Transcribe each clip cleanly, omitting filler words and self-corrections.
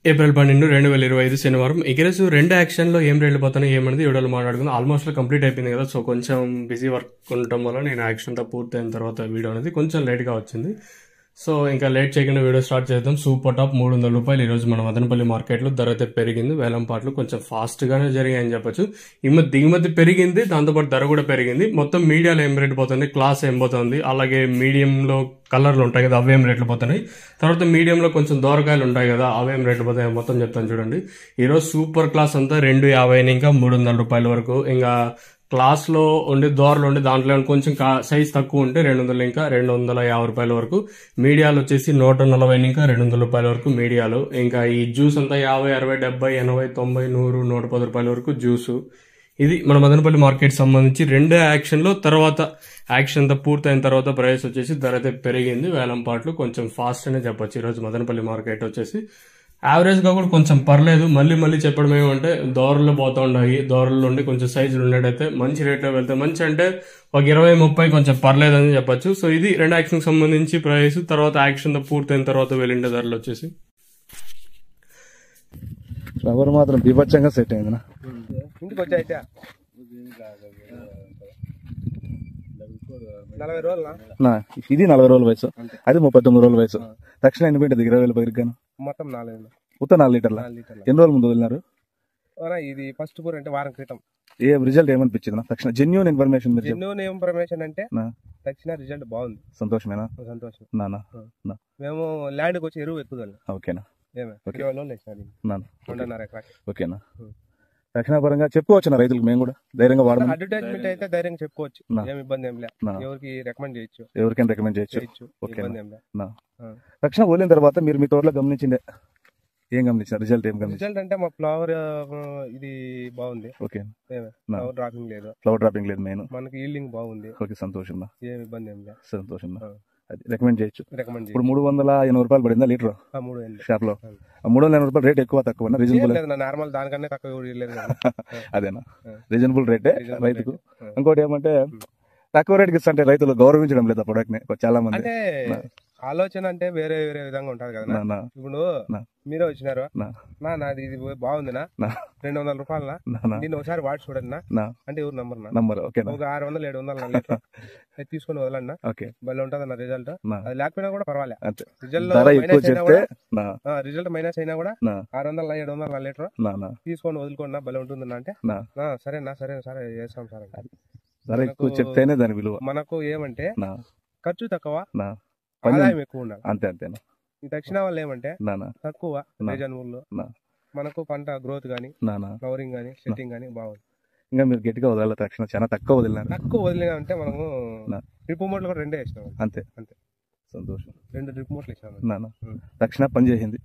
April 12, 2025 శనివారం. ఈరోజు రెండు యాక్షన్లో ఏం వెళ్ళిపోతానో ఏమనేది వీడియోలో మాట్లాడుకుందాం. ఆల్మోస్ట్ కంప్లీట్ అయిపోయింది కదా, సో కొంచెం బిజీ వర్క్ ఉండటం వల్ల నేను యాక్షన్ అంతా పూర్తయిన తర్వాత వీడియో అనేది కొంచెం లేట్గా వచ్చింది. సో ఇంకా లేట్ చేయకుండా వీడియో స్టార్ట్ చేద్దాం. సూపర్ టాప్ 300 రూపాయలు ఈరోజు మన మదనపల్లి మార్కెట్లో ధర అయితే పెరిగింది. వేలం పాటలు కొంచెం ఫాస్ట్గానే జరిగాయని చెప్పొచ్చు. దిగుమతి పెరిగింది, దాంతోపాటు ధర కూడా పెరిగింది. మొత్తం మీడియాలో ఏం రేట్ పోతుంది, క్లాస్ ఏం పోతుంది, అలాగే మీడియంలో కలర్లు ఉంటాయి కదా అవేం రేట్లు పోతున్నాయి, తర్వాత మీడియంలో కొంచెం దోరకాయలు ఉంటాయి కదా అవేం రేట్లు పోతాయి మొత్తం చెప్తాను చూడండి. ఈరోజు సూపర్ క్లాస్ అంతా 250 ఇంకా 300 రూపాయల వరకు. ఇంకా క్లాస్లో ఉండి దోరలు ఉండి దాంట్లో కొంచెం సైజ్ తక్కువ ఉంటే 200 ఇంకా 250 రూపాయల వరకు. మీడియాలు వచ్చేసి 140 ఇంకా 200 రూపాయల వరకు మీడియాలు. ఇంకా ఈ జ్యూస్ అంతా 50, 60, 70, 80, 90, 100, 110 రూపాయల వరకు జ్యూసు. ఇది మన మదనపల్లి మార్కెట్ సంబంధించి రెండు యాక్షన్లో. తర్వాత యాక్షన్ అంతా పూర్తయిన తర్వాత ప్రైస్ వచ్చేసి ధర అయితే పెరిగింది. వేలం పాటలు కొంచెం ఫాస్ట్ అనే చెప్పొచ్చు. ఈరోజు మదనపల్లి మార్కెట్ వచ్చేసి యావరేజ్గా కూడా కొంచెం పర్లేదు. మళ్ళీ చెప్పడం ఏమంటే దోరలు పోతూ ఉన్నాయి, దోరలు ఉండి కొంచెం సైజులు ఉండేటైతే మంచి రేట్లో వెళ్తే మంచి అంటే ఒక 20-30 కొంచెం పర్లేదని చెప్పొచ్చు. సో ఇది రెండు యాక్షన్కి సంబంధించి ప్రైస్. తర్వాత యాక్షన్ పూర్తయిన తర్వాత వెళ్ళిండే ధరలు వచ్చేసి ఫ్లవర్ మాత్రం బీభత్సంగా సెట్ అయింది. ఇంటికి వచ్చాయితే 40 రోజులు ఇది 40 రోజుల వయసు, అది 39 రోజుల వయసు. తక్షణ ఎన్ని పోయింది? 20,000 పెరిగాను. మొత్తం 4 మొత్తం 4 లీటర్ల. ఎన్ని రోజుల ముందు వదిలినారు? ఇది ఫస్ట్ పూర్ అంటే వారం క్రితం. ఏ రిజల్ట్ ఏమనిపించింది? తక్షణ జెన్యూన్ ఇన్ఫర్మేషన్ అంటే తక్షణ రిజల్ట్ బాగుంది. సంతోషమేనా? సంతోషం. మేము ల్యాండ్కి వచ్చి ఎరువు ఎక్కువ. ఓకేనా? 2.5 ఎకరాలు. ఓకేనా? రక్షణాపరంగా చెప్పుకోవచ్చు నా రైతులకు, మేము కూడా ధైర్యంగా వాడదాం. అడ్వర్టైజ్మెంట్ అయితే ధైర్యంగా చెప్పుకోవచ్చు, ఏమి ఇబ్బంది ఏం లేదు. ఎవరికి రికమెండ్ చేయొచ్చు, ఎవరికైనా రికమెండ్ చేయొచ్చు. రక్షణ వదిలిన తర్వాత మీరు మీ తోటలో గమనించిందే ఏం గమనించారు? రిజల్ట్ ఏం గమనించారు? రిజల్ట్ అంటే మా ఫ్లవర్ ఇది బాగుంది. ఓకే. ఫ్లవర్ డ్రాపింగ్ లేదు. ఫ్లవర్ డ్రాపింగ్ లేదు. మెయిన్ మనకి ఈల్డింగ్ బాగుంది. ఓకే, సంతోషం. ఏమి ఇబ్బంది ఏం లేదు. సంతోషం. అది రికమెండ్ చేయొచ్చు. ఇప్పుడు 380 రూపాయలు పడిందా లీటర్ షాప్ లో? 380 రూపాయలు రేట్ ఎక్కువ తక్కువ? రీజనబుల్ నార్మల్, దానికన్నా తక్కువ. అదేనా? రీజనబుల్ రేటే రైతుకు. ఇంకోటి ఏమంటే తక్కువ రేట్కి ఇస్తా అంటే రైతులు గౌరవించడం లేదు ఆ ప్రొడక్ట్ ని చాలా మంది. అంటే ఆలోచన అంటే వేరే వేరే విధంగా ఉంటది కదా. ఇప్పుడు మీరే వచ్చినారు, నాది ఇది బాగుందినా 200 రూపాయల, దీన్ని ఒకసారి వాడి చూడండి అంటే ఎవరు నంబర్ ఒక 600-700 తీసుకుని వదలన్నా భలే ఉంటది అన్న రిజల్ట్. అది లేకపోయినా కూడా పర్వాలేదు. రిజల్ట్ మైనస్ అయినా కూడా 600-700 లీటర్ తీసుకొని వదులుకోండి భలే ఉంటుంది అంటే సరేనా సరే చేస్తాం సార్. చెప్తేనే దాని విలువ. మనకు ఏమంటే ఖర్చు తక్కువ, ఆదాయం ఎక్కువ ఉండాలి. అంతేనా? ఈ దక్షిణ వల్ల ఏమంటే తక్కువ రీజనబుల్, మనకు పంట గ్రోత్ గానీ ఫ్లవరింగ్ గానీ సెట్టింగ్ గానీ బాగుంది. ఇంకా మీరు గట్టిగా వదలాలి. తక్షణ చాలా తక్కువ వదిలినా అంటే మనము డ్రిప్ మోటార్లు కూడా 2 వేసినాం. అంతే. సంతోషం. 2 డ్రిప్ మోటార్లు ఇచ్చాను. తక్షణ పని చేసింది.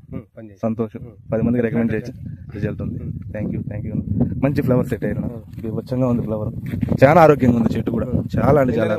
సంతోషం. 10 మందికి రికమెండ్ చేయొచ్చు. రిజల్ట్ ఉంది. Thank you. మంచి ఫ్లవర్ సెట్ అయినా, స్వచ్ఛంగా ఉంది ఫ్లవర్, చాలా ఆరోగ్యంగా ఉంది చెట్టు కూడా. చాలా అంటే చాలా